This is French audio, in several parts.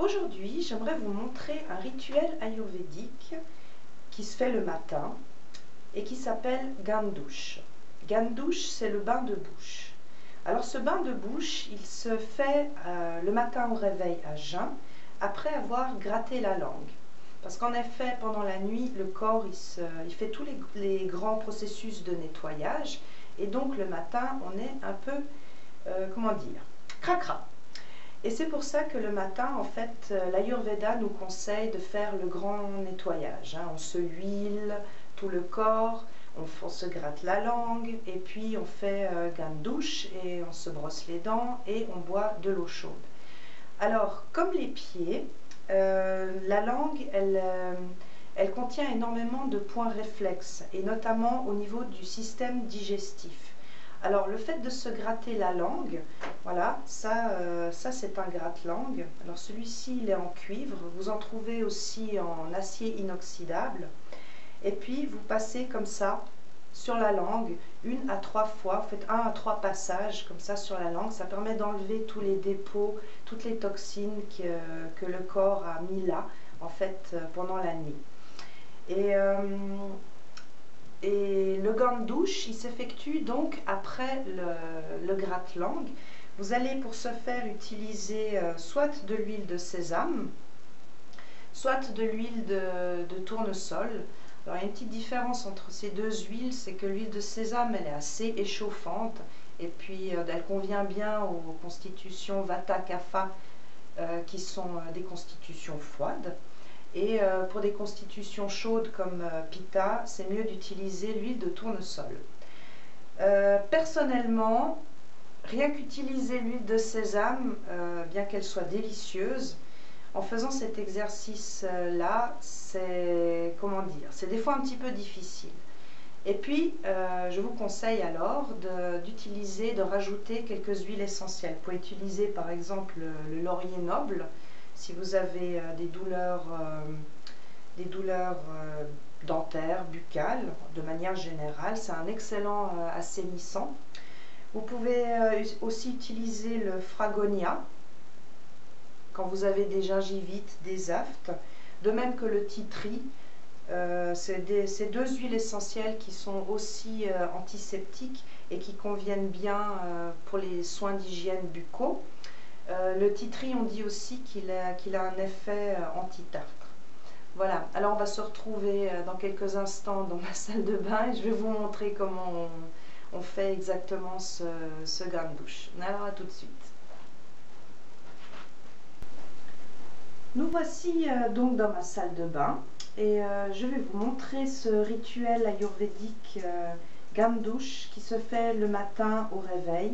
Aujourd'hui, j'aimerais vous montrer un rituel ayurvédique qui se fait le matin et qui s'appelle Gandouche. Gandouche, c'est le bain de bouche. Alors ce bain de bouche, il se fait le matin au réveil à jeun, après avoir gratté la langue. Parce qu'en effet, pendant la nuit, le corps, il fait tous les grands processus de nettoyage. Et donc le matin, on est un peu, comment dire, cracra. Et c'est pour ça que le matin, en fait, l'Ayurveda nous conseille de faire le grand nettoyage. On se huile tout le corps, on se gratte la langue, et puis on fait Gandouche, et on se brosse les dents, et on boit de l'eau chaude. Alors, comme les pieds, la langue, elle contient énormément de points réflexes, et notamment au niveau du système digestif. Alors, le fait de se gratter la langue, voilà, ça c'est un gratte-langue. Alors, celui-ci, il est en cuivre. Vous en trouvez aussi en acier inoxydable. Et puis, vous passez comme ça sur la langue, 1 à 3 fois. Vous faites 1 à 3 passages comme ça sur la langue. Ça permet d'enlever tous les dépôts, toutes les toxines que le corps a mis là, en fait, pendant la nuit. Et le Gandouche, il s'effectue donc après le gratte-langue. Vous allez pour ce faire utiliser soit de l'huile de sésame, soit de l'huile de tournesol. Alors il y a une petite différence entre ces deux huiles, c'est que l'huile de sésame, elle est assez échauffante et puis elle convient bien aux constitutions Vata Kapha qui sont des constitutions froides. Et pour des constitutions chaudes comme Pitta, c'est mieux d'utiliser l'huile de tournesol. Personnellement, rien qu'utiliser l'huile de sésame, bien qu'elle soit délicieuse, en faisant cet exercice-là, c'est, comment dire, c'est des fois un petit peu difficile. Et puis, je vous conseille alors de rajouter quelques huiles essentielles. Vous pouvez utiliser par exemple le laurier noble, si vous avez des douleurs dentaires, buccales, de manière générale, c'est un excellent assainissant. Vous pouvez aussi utiliser le fragonia quand vous avez des gingivites, des aftes, de même que le titri. C'est deux huiles essentielles qui sont aussi antiseptiques et qui conviennent bien pour les soins d'hygiène buccaux. Le titri, on dit aussi qu'il a un effet anti-tartre. Voilà, alors on va se retrouver dans quelques instants dans ma salle de bain et je vais vous montrer comment on fait exactement ce Gandouche. Alors à tout de suite. Nous voici donc dans ma salle de bain et je vais vous montrer ce rituel ayurvédique Gandouche qui se fait le matin au réveil.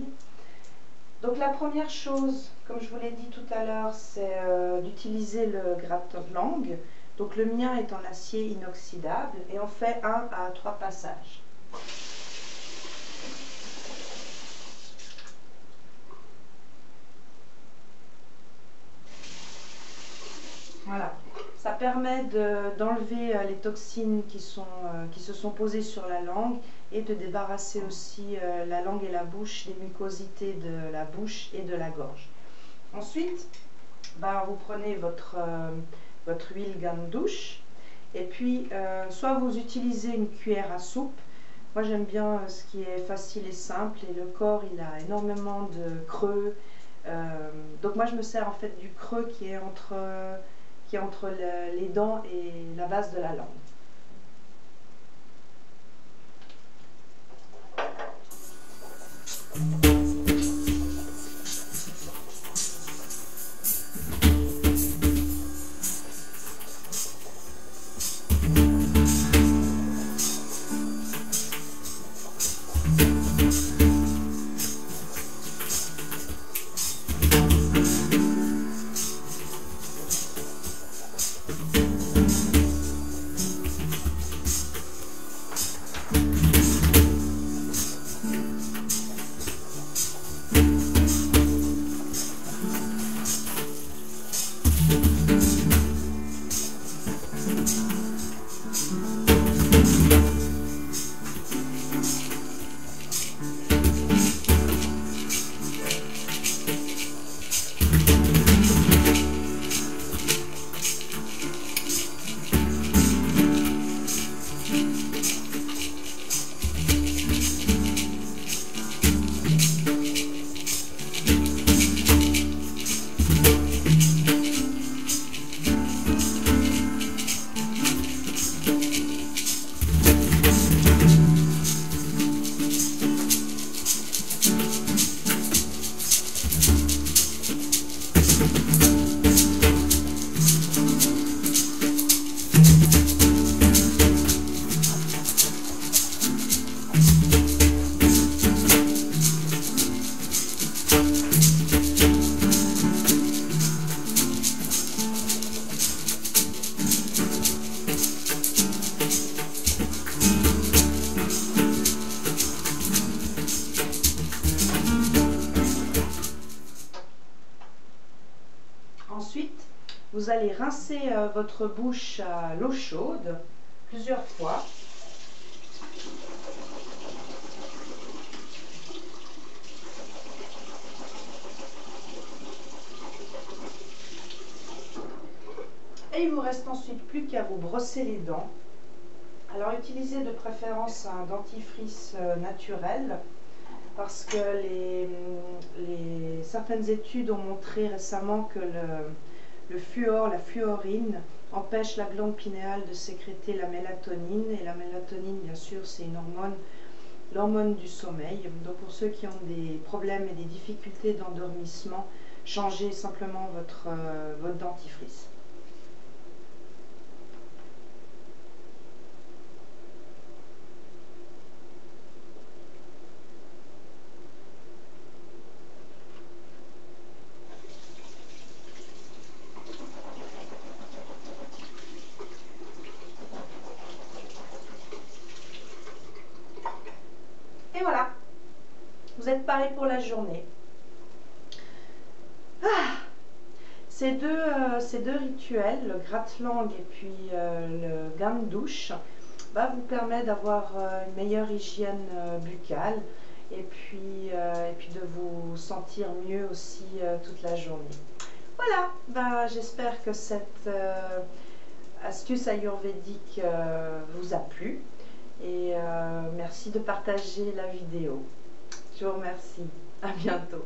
Donc la première chose, comme je vous l'ai dit tout à l'heure, c'est d'utiliser le gratte-langue. Donc le mien est en acier inoxydable et on fait 1 à 3 passages. Voilà, ça permet d'enlever les toxines qui se sont posées sur la langue et de débarrasser aussi la langue et la bouche des mucosités de la bouche et de la gorge. Ensuite, vous prenez votre huile Gandouche et puis soit vous utilisez une cuillère à soupe. Moi j'aime bien ce qui est facile et simple et le corps il a énormément de creux. Donc moi je me sers en fait du creux qui est entre les dents et la base de la langue. Ensuite, vous allez rincer votre bouche à l'eau chaude plusieurs fois. Et il vous reste ensuite plus qu'à vous brosser les dents. Alors utilisez de préférence un dentifrice naturel, parce que certaines études ont montré récemment que le fluor, la fluorine, empêche la glande pinéale de sécréter la mélatonine. Et la mélatonine, bien sûr, c'est une hormone, l'hormone du sommeil. Donc pour ceux qui ont des problèmes et des difficultés d'endormissement, changez simplement votre dentifrice. Et voilà, vous êtes parés pour la journée. Ces deux rituels, le gratte-langue et puis le gam-douche, vous permet d'avoir une meilleure hygiène buccale et puis de vous sentir mieux aussi toute la journée. Voilà, j'espère que cette astuce ayurvédique vous a plu. Et merci de partager la vidéo. Je vous remercie. À bientôt.